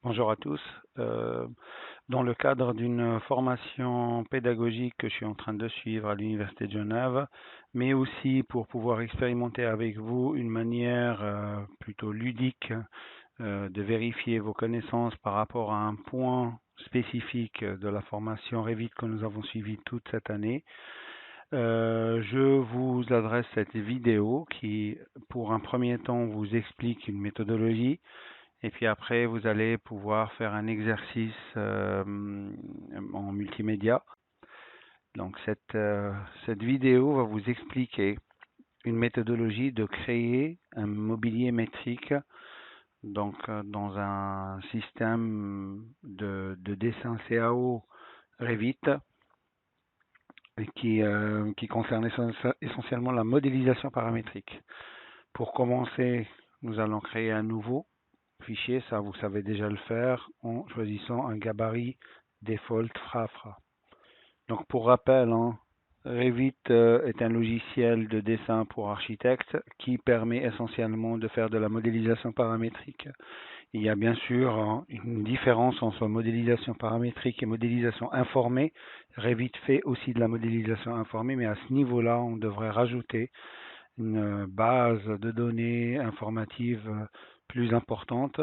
Bonjour à tous. Euh, Dans le cadre d'une formation pédagogique que je suis en train de suivre à l'Université de Genève, mais aussi pour pouvoir expérimenter avec vous une manière plutôt ludique de vérifier vos connaissances par rapport à un point spécifique de la formation Revit que nous avons suivi toute cette année, je vous adresse cette vidéo qui, pour un premier temps, vous explique une méthodologie et puis après, vous allez pouvoir faire un exercice en multimédia. Donc cette vidéo va vous expliquer une méthodologie de créer un mobilier métrique dans un système de dessin CAO Revit qui concerne essentiellement la modélisation paramétrique. Pour commencer, nous allons créer un nouveau fichier, ça vous savez déjà le faire, en choisissant un gabarit default FRAFRA. Donc pour rappel, hein, Revit est un logiciel de dessin pour architectes qui permet essentiellement de faire de la modélisation paramétrique. Il y a bien sûr une différence entre modélisation paramétrique et modélisation informée. Revit fait aussi de la modélisation informée, mais à ce niveau-là, on devrait rajouter une base de données informative plus importante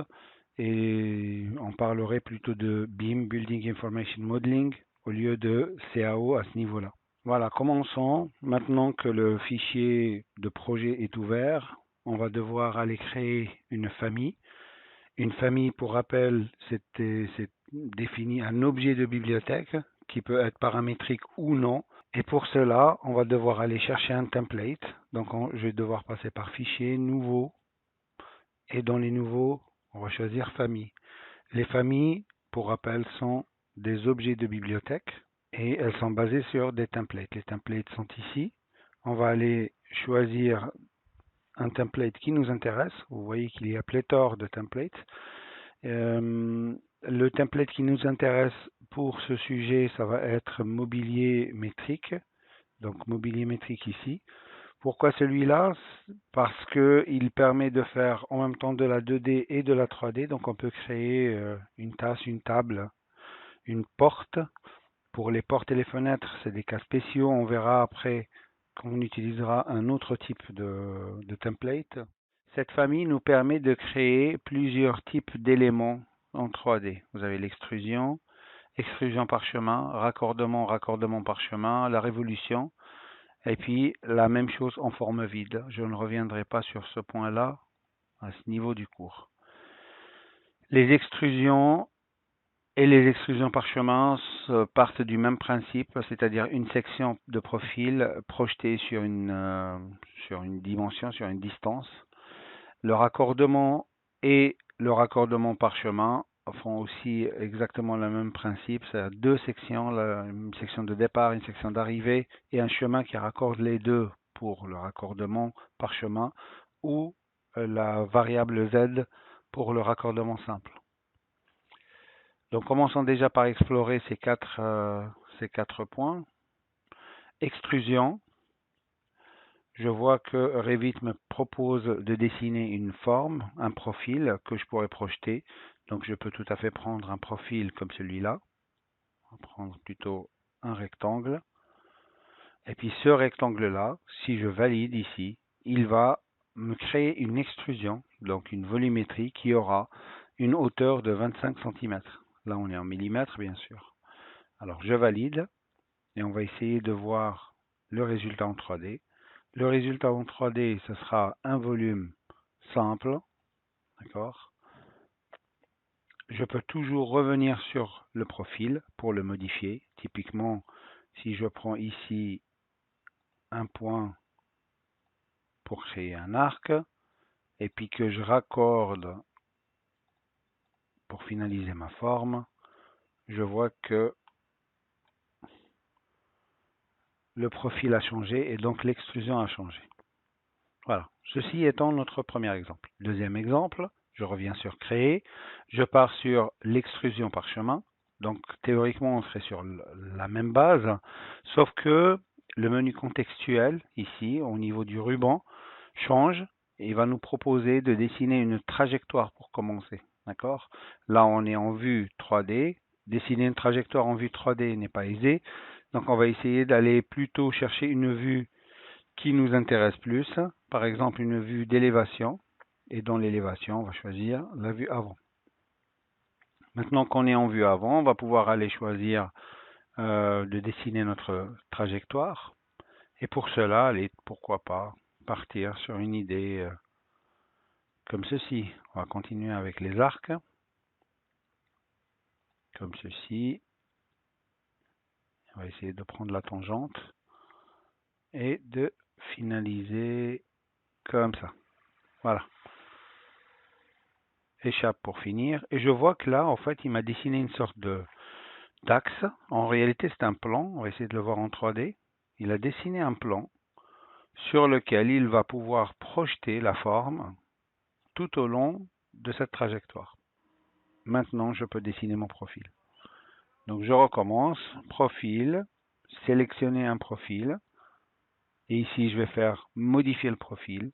et on parlerait plutôt de BIM, Building Information Modeling, au lieu de CAO à ce niveau-là. Voilà, commençons. Maintenant que le fichier de projet est ouvert, on va devoir aller créer une famille. Une famille, pour rappel, c'est défini un objet de bibliothèque qui peut être paramétrique ou non. Et pour cela, on va devoir aller chercher un template. Donc, je vais devoir passer par fichier, nouveau. Et dans les nouveaux, on va choisir famille. Les familles, pour rappel, sont des objets de bibliothèque et elles sont basées sur des templates. Les templates sont ici. On va aller choisir un template qui nous intéresse. Vous voyez qu'il y a pléthore de templates. Le template qui nous intéresse pour ce sujet, ça va être mobilier métrique. Donc mobilier métrique ici. Pourquoi celui-là? Parce qu'il permet de faire en même temps de la 2D et de la 3D. Donc on peut créer une tasse, une table, une porte. Pour les portes et les fenêtres, c'est des cas spéciaux. On verra après qu'on utilisera un autre type de template. Cette famille nous permet de créer plusieurs types d'éléments en 3D. Vous avez l'extrusion, extrusion par chemin, raccordement, raccordement par chemin, la révolution, et puis la même chose en forme vide. Je ne reviendrai pas sur ce point-là à ce niveau du cours. Les extrusions et les extrusions par chemin partent du même principe, c'est-à-dire une section de profil projetée sur une dimension, sur une distance. Le raccordement et le raccordement par chemin font aussi exactement le même principe. C'est deux sections, une section de départ, une section d'arrivée et un chemin qui raccorde les deux pour le raccordement par chemin ou la variable Z pour le raccordement simple. Donc commençons déjà par explorer ces quatre points. Extrusion. Je vois que Revit me propose de dessiner une forme, un profil que je pourrais projeter. Donc je peux tout à fait prendre un profil comme celui-là. On va prendre plutôt un rectangle. Et puis ce rectangle-là, si je valide ici, il va me créer une extrusion, donc une volumétrie qui aura une hauteur de 25 cm. Là on est en millimètres bien sûr. Alors je valide et on va essayer de voir le résultat en 3D. Le résultat en 3D, ce sera un volume simple, d'accord? Je peux toujours revenir sur le profil pour le modifier. Typiquement, si je prends ici un point pour créer un arc, et puis que je raccorde pour finaliser ma forme, je vois que le profil a changé et donc l'extrusion a changé. Voilà, ceci étant notre premier exemple. Deuxième exemple, je reviens sur créer, je pars sur l'extrusion par chemin. Donc théoriquement, on serait sur la même base, sauf que le menu contextuel, ici, au niveau du ruban, change et va nous proposer de dessiner une trajectoire pour commencer. D'accord? Là, on est en vue 3D. Dessiner une trajectoire en vue 3D n'est pas aisé. Donc, on va essayer d'aller plutôt chercher une vue qui nous intéresse plus. Par exemple, une vue d'élévation. Et dans l'élévation, on va choisir la vue avant. Maintenant qu'on est en vue avant, on va pouvoir aller choisir de dessiner notre trajectoire. Et pour cela, allez, pourquoi pas, partir sur une idée comme ceci. On va continuer avec les arcs. Comme ceci. On va essayer de prendre la tangente et de finaliser comme ça. Voilà. Échappe pour finir. Et je vois que là, en fait, il m'a dessiné une sorte d'axe. En réalité, c'est un plan. On va essayer de le voir en 3D. Il a dessiné un plan sur lequel il va pouvoir projeter la forme tout au long de cette trajectoire. Maintenant, je peux dessiner mon profil. Donc, je recommence. Profil. Sélectionner un profil. Et ici, je vais faire modifier le profil,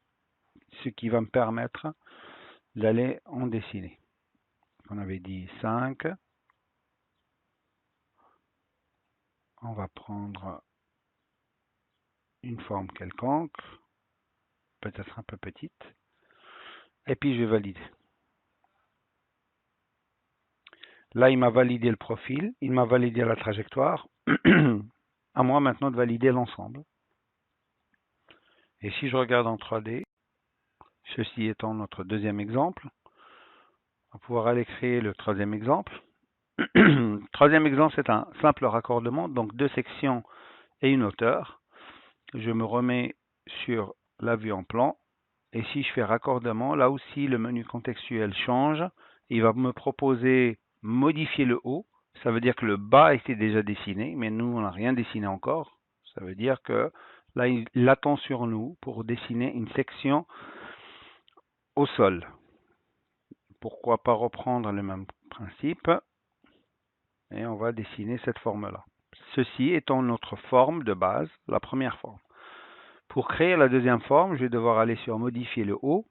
ce qui va me permettre d'aller en dessiner. On avait dit 5. On va prendre une forme quelconque, peut-être un peu petite, et puis je vais valider. Là, il m'a validé le profil, il m'a validé la trajectoire. À moi maintenant de valider l'ensemble. Et si je regarde en 3D, ceci étant notre deuxième exemple, on va pouvoir aller créer le troisième exemple. Troisième exemple, c'est un simple raccordement, donc 2 sections et une hauteur. Je me remets sur la vue en plan. Et si je fais raccordement, là aussi le menu contextuel change. Il va me proposer modifier le haut. Ça veut dire que le bas a été déjà dessiné, mais nous, on n'a rien dessiné encore. Ça veut dire que là, il attend sur nous pour dessiner une section au sol. Pourquoi pas reprendre le même principe et on va dessiner cette forme-là. Ceci étant notre forme de base, la première forme. Pour créer la deuxième forme, je vais devoir aller sur modifier le haut.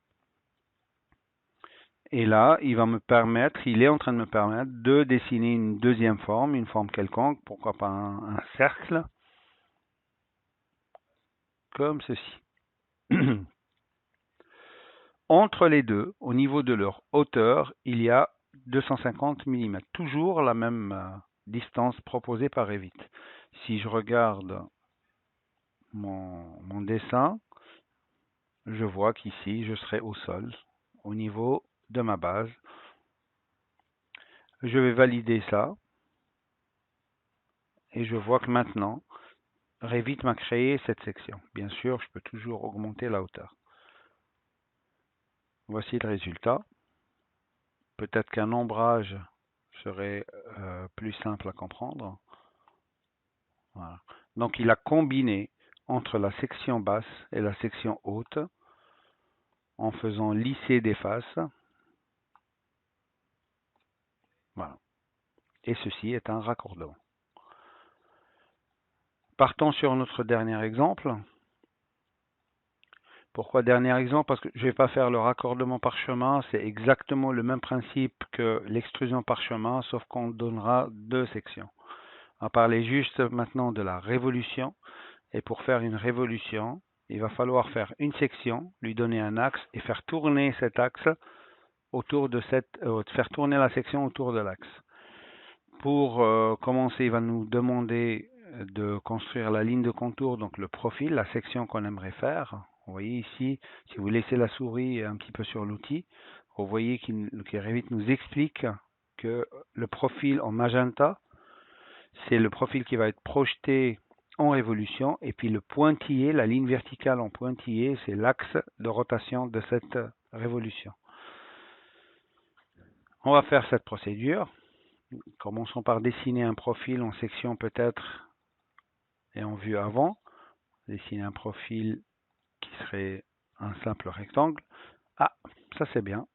Et là, il est en train de me permettre de dessiner une deuxième forme, une forme quelconque, pourquoi pas un cercle, comme ceci. Entre les deux, au niveau de leur hauteur, il y a 250 mm, toujours la même distance proposée par Revit. Si je regarde mon dessin, je vois qu'ici, je serai au sol, au niveau de ma base. Je vais valider ça. Et je vois que maintenant, Revit m'a créé cette section. Bien sûr, je peux toujours augmenter la hauteur. Voici le résultat. Peut-être qu'un ombrage serait plus simple à comprendre. Voilà. Donc il a combiné entre la section basse et la section haute en faisant lisser des faces. Voilà. Et ceci est un raccordement. Partons sur notre dernier exemple. Pourquoi dernier exemple? Parce que je ne vais pas faire le raccordement par chemin, c'est exactement le même principe que l'extrusion par chemin, sauf qu'on donnera 2 sections. On va parler juste maintenant de la révolution. Et pour faire une révolution, il va falloir faire une section, lui donner un axe et faire tourner cet axe autour de faire tourner la section autour de l'axe. Pour commencer, il va nous demander de construire la ligne de contour, donc le profil, la section qu'on aimerait faire. Vous voyez ici, si vous laissez la souris un petit peu sur l'outil, vous voyez que Revit nous explique que le profil en magenta, c'est le profil qui va être projeté en révolution, et puis le pointillé, la ligne verticale en pointillé, c'est l'axe de rotation de cette révolution. On va faire cette procédure. Commençons par dessiner un profil en section peut-être et en vue avant. Dessiner un profil qui serait un simple rectangle. Ah, ça c'est bien.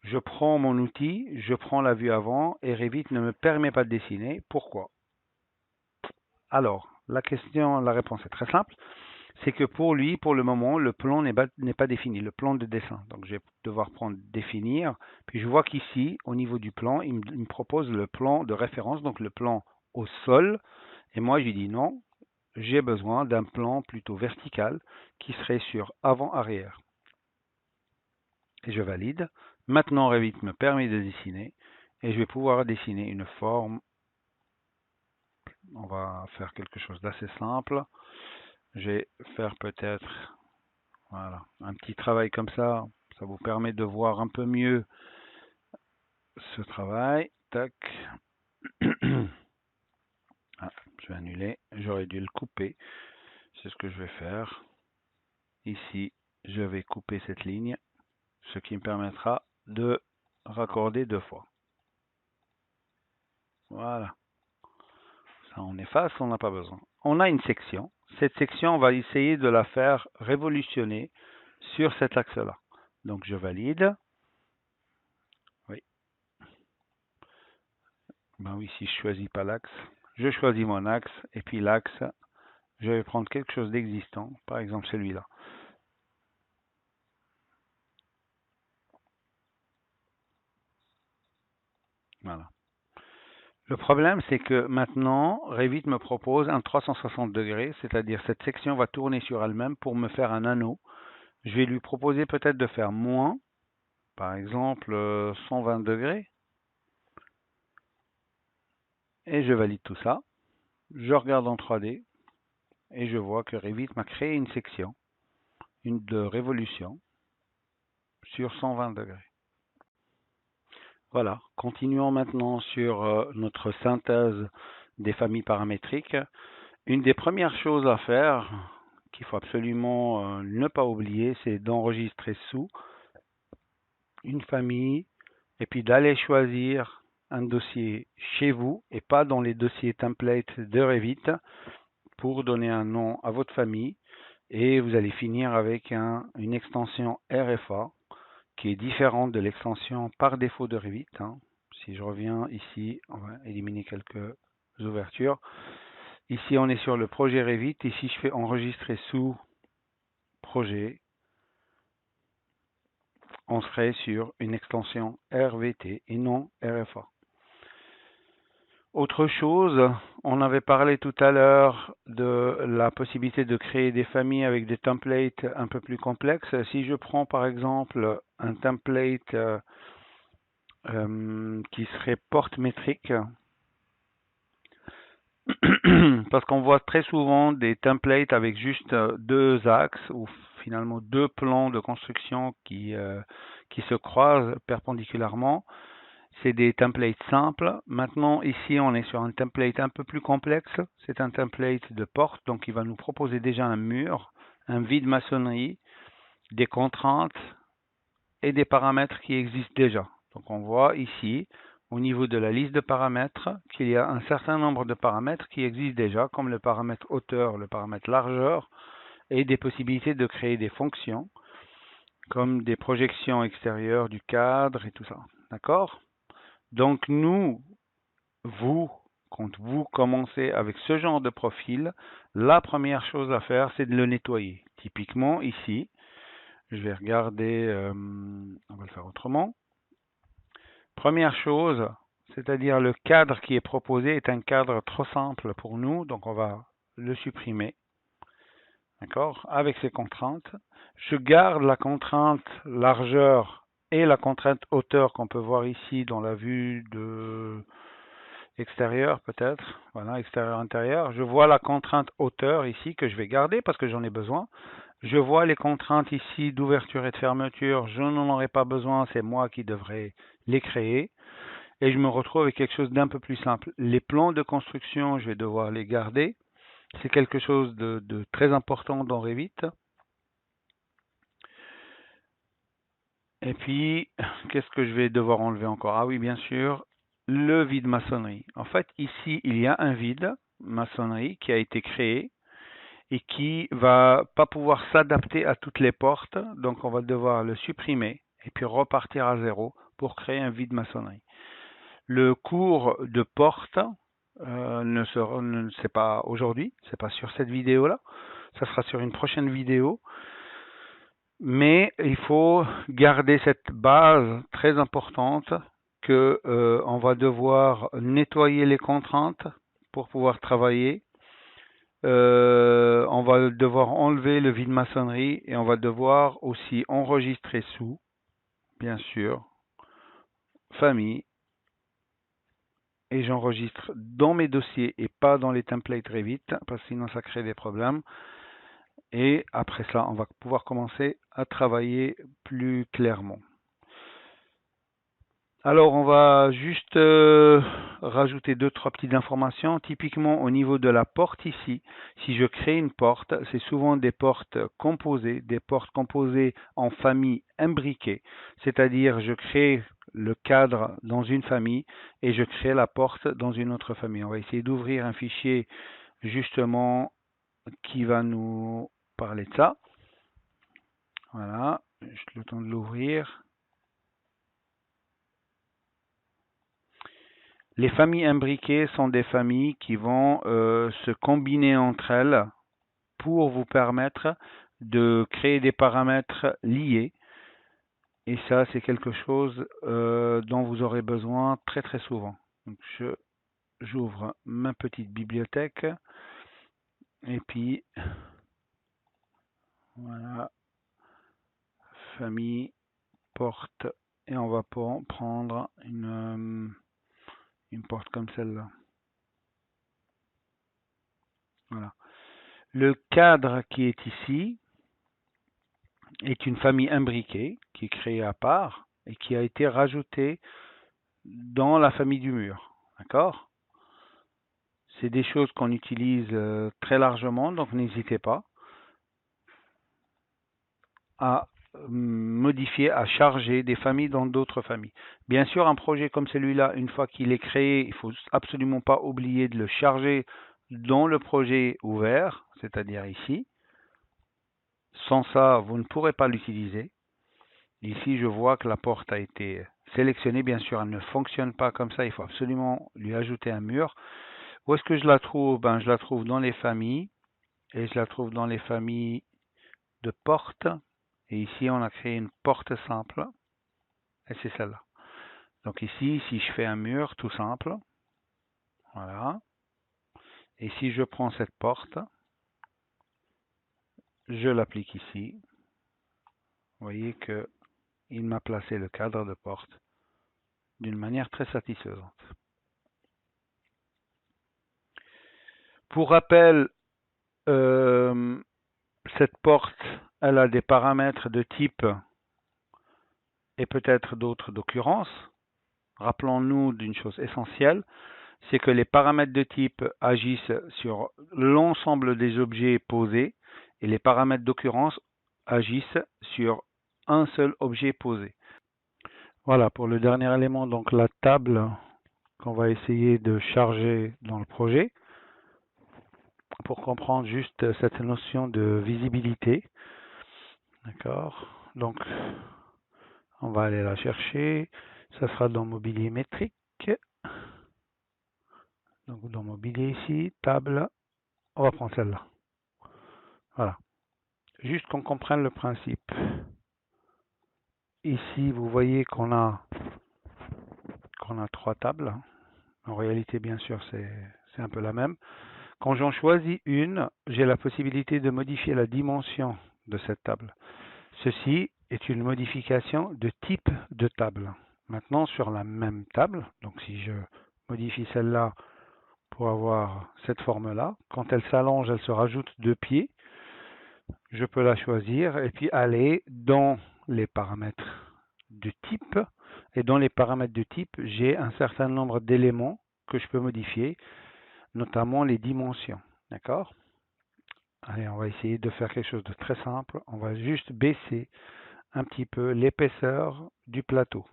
Je prends mon outil, je prends la vue avant et Revit ne me permet pas de dessiner. Pourquoi? Alors, la réponse est très simple. c'est que pour lui, pour le moment, le plan n'est pas défini, le plan de dessin. Donc je vais devoir prendre définir, puis je vois qu'ici, au niveau du plan, il me propose le plan de référence, donc le plan au sol, et moi je lui dis non, j'ai besoin d'un plan plutôt vertical qui serait sur avant-arrière. Et je valide. Maintenant Revit me permet de dessiner, et je vais pouvoir dessiner une forme. On va faire quelque chose d'assez simple. Je vais faire peut-être voilà, un petit travail comme ça vous permet de voir un peu mieux ce travail. Tac. Ah, je vais annuler, j'aurais dû le couper. C'est ce que je vais faire. Ici, je vais couper cette ligne, ce qui me permettra de raccorder deux fois. Voilà. Ça, on efface, on n'a pas besoin. On a une section. Cette section, on va essayer de la faire révolutionner sur cet axe-là. Donc, je valide. Oui. Ben oui, si je choisis pas l'axe, je choisis mon axe, et puis l'axe, je vais prendre quelque chose d'existant, par exemple celui-là. Voilà. Le problème, c'est que maintenant, Revit me propose un 360 degrés, c'est-à-dire cette section va tourner sur elle-même pour me faire un anneau. Je vais lui proposer peut-être de faire moins, par exemple 120 degrés, et je valide tout ça. Je regarde en 3D, et je vois que Revit m'a créé une section, une de révolution, sur 120 degrés. Voilà, continuons maintenant sur notre synthèse des familles paramétriques. Une des premières choses à faire, qu'il faut absolument ne pas oublier, c'est d'enregistrer sous une famille et puis d'aller choisir un dossier chez vous et pas dans les dossiers templates de Revit pour donner un nom à votre famille et vous allez finir avec une extension RFA qui est différente de l'extension par défaut de Revit. Si je reviens ici, on va éliminer quelques ouvertures. Ici, on est sur le projet Revit. Ici, je fais enregistrer sous projet. On serait sur une extension RVT et non RFA. Autre chose, on avait parlé tout à l'heure de la possibilité de créer des familles avec des templates un peu plus complexes. Si je prends par exemple un template qui serait porte métrique, parce qu'on voit très souvent des templates avec juste deux axes ou finalement deux plans de construction qui se croisent perpendiculairement. C'est des templates simples. Maintenant, ici, on est sur un template un peu plus complexe. C'est un template de porte, donc il va nous proposer déjà un mur, un vide maçonnerie, des contraintes et des paramètres qui existent déjà. Donc on voit ici, au niveau de la liste de paramètres, qu'il y a un certain nombre de paramètres qui existent déjà, comme le paramètre hauteur, le paramètre largeur, et des possibilités de créer des fonctions, comme des projections extérieures du cadre et tout ça. D'accord? Donc nous, quand vous commencez avec ce genre de profil, la première chose à faire, c'est de le nettoyer. Typiquement ici, je vais regarder, on va le faire autrement. Première chose, c'est-à-dire le cadre qui est proposé est un cadre trop simple pour nous, donc on va le supprimer. D'accord? Avec ces contraintes. Je garde la contrainte largeur et la contrainte hauteur qu'on peut voir ici dans la vue de extérieur peut-être. Voilà, extérieur-intérieur. Je vois la contrainte hauteur ici que je vais garder parce que j'en ai besoin. Je vois les contraintes ici d'ouverture et de fermeture. Je n'en aurai pas besoin, c'est moi qui devrais les créer. Et je me retrouve avec quelque chose d'un peu plus simple. Les plans de construction, je vais devoir les garder. C'est quelque chose de très important dans Revit. Et puis, qu'est-ce que je vais devoir enlever encore? Ah oui, bien sûr, le vide maçonnerie. En fait, ici, il y a un vide maçonnerie qui a été créé et qui va pas pouvoir s'adapter à toutes les portes. Donc, on va devoir le supprimer et puis repartir à zéro pour créer un vide maçonnerie. Le cours de porte c'est pas aujourd'hui, c'est pas sur cette vidéo-là. Ça sera sur une prochaine vidéo. Mais il faut garder cette base très importante que on va devoir nettoyer les contraintes pour pouvoir travailler. On va devoir enlever le vide-maçonnerie et on va devoir aussi enregistrer sous, bien sûr, famille. Et j'enregistre dans mes dossiers et pas dans les templates Revit parce que sinon ça crée des problèmes. Et après ça, on va pouvoir commencer à travailler plus clairement. Alors, on va juste rajouter deux, trois petites informations. Typiquement, au niveau de la porte ici, si je crée une porte, c'est souvent des portes composées en famille imbriquées. C'est-à-dire, je crée le cadre dans une famille et je crée la porte dans une autre famille. On va essayer d'ouvrir un fichier justement qui va nous parler de ça. Voilà, juste le temps de l'ouvrir. Les familles imbriquées sont des familles qui vont se combiner entre elles pour vous permettre de créer des paramètres liés. Et ça, c'est quelque chose dont vous aurez besoin très très souvent. Donc, j'ouvre ma petite bibliothèque. Et puis, voilà, famille, porte. Et on va prendre une porte comme celle-là. Voilà. Le cadre qui est ici est une famille imbriquée qui est créée à part et qui a été rajoutée dans la famille du mur. D'accord? C'est des choses qu'on utilise très largement, donc n'hésitez pas à modifier, à charger des familles dans d'autres familles. Bien sûr, un projet comme celui-là, une fois qu'il est créé, il ne faut absolument pas oublier de le charger dans le projet ouvert, c'est-à-dire ici. Sans ça, vous ne pourrez pas l'utiliser. Ici, je vois que la porte a été sélectionnée. Bien sûr, elle ne fonctionne pas comme ça. Il faut absolument lui ajouter un mur. Où est-ce que je la trouve? Ben, je la trouve dans les familles. Et je la trouve dans les familles de portes. Et ici, on a créé une porte simple. Et c'est celle-là. Donc ici, si je fais un mur tout simple, voilà. Et si je prends cette porte, je l'applique ici. Vous voyez que il m'a placé le cadre de porte d'une manière très satisfaisante. Pour rappel, cette porte, elle a des paramètres de type et peut-être d'autres d'occurrence. Rappelons-nous d'une chose essentielle, c'est que les paramètres de type agissent sur l'ensemble des objets posés et les paramètres d'occurrence agissent sur un seul objet posé. Voilà pour le dernier élément, donc la table qu'on va essayer de charger dans le projet pour comprendre juste cette notion de visibilité. D'accord. Donc, on va aller la chercher. Ça sera dans mobilier métrique. Donc, dans mobilier ici, table. On va prendre celle-là. Voilà. Juste qu'on comprenne le principe. Ici, vous voyez qu'on a trois tables. En réalité, bien sûr, c'est un peu la même. Quand j'en choisis une, j'ai la possibilité de modifier la dimension de cette table. Ceci est une modification de type de table. Maintenant, sur la même table, donc si je modifie celle-là pour avoir cette forme-là, quand elle s'allonge, elle se rajoute 2 pieds. Je peux la choisir et puis aller dans les paramètres de type. Et dans les paramètres de type, j'ai un certain nombre d'éléments que je peux modifier, notamment les dimensions. D'accord? Allez, on va essayer de faire quelque chose de très simple. On va juste baisser un petit peu l'épaisseur du plateau.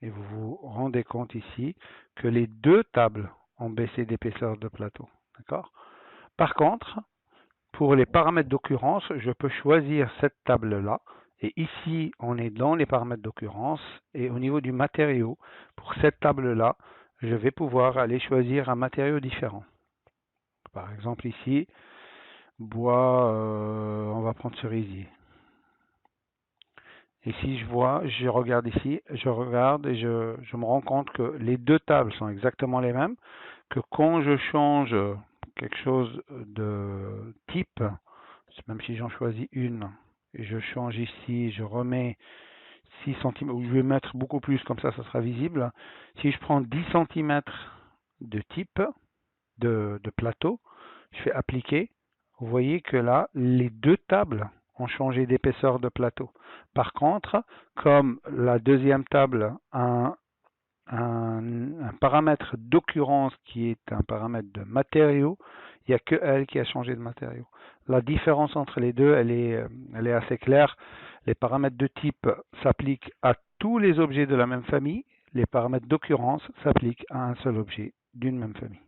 Et vous vous rendez compte ici que les deux tables ont baissé d'épaisseur de plateau. D'accord? Par contre, pour les paramètres d'occurrence, je peux choisir cette table-là. Et ici, on est dans les paramètres d'occurrence. Et au niveau du matériau, pour cette table-là, je vais pouvoir aller choisir un matériau différent. Par exemple ici, Bois, on va prendre cerisier. Et si je regarde ici, je regarde et je me rends compte que les deux tables sont exactement les mêmes, que quand je change quelque chose de type, même si j'en choisis une, et je change ici, je remets 6 cm, ou je vais mettre beaucoup plus, comme ça sera visible. Si je prends 10 cm de type, de plateau, je fais appliquer, vous voyez que là, les deux tables ont changé d'épaisseur de plateau. Par contre, comme la deuxième table a un paramètre d'occurrence qui est un paramètre de matériau, il n'y a que elle qui a changé de matériau. La différence entre les deux, elle est assez claire. Les paramètres de type s'appliquent à tous les objets de la même famille. Les paramètres d'occurrence s'appliquent à un seul objet d'une même famille.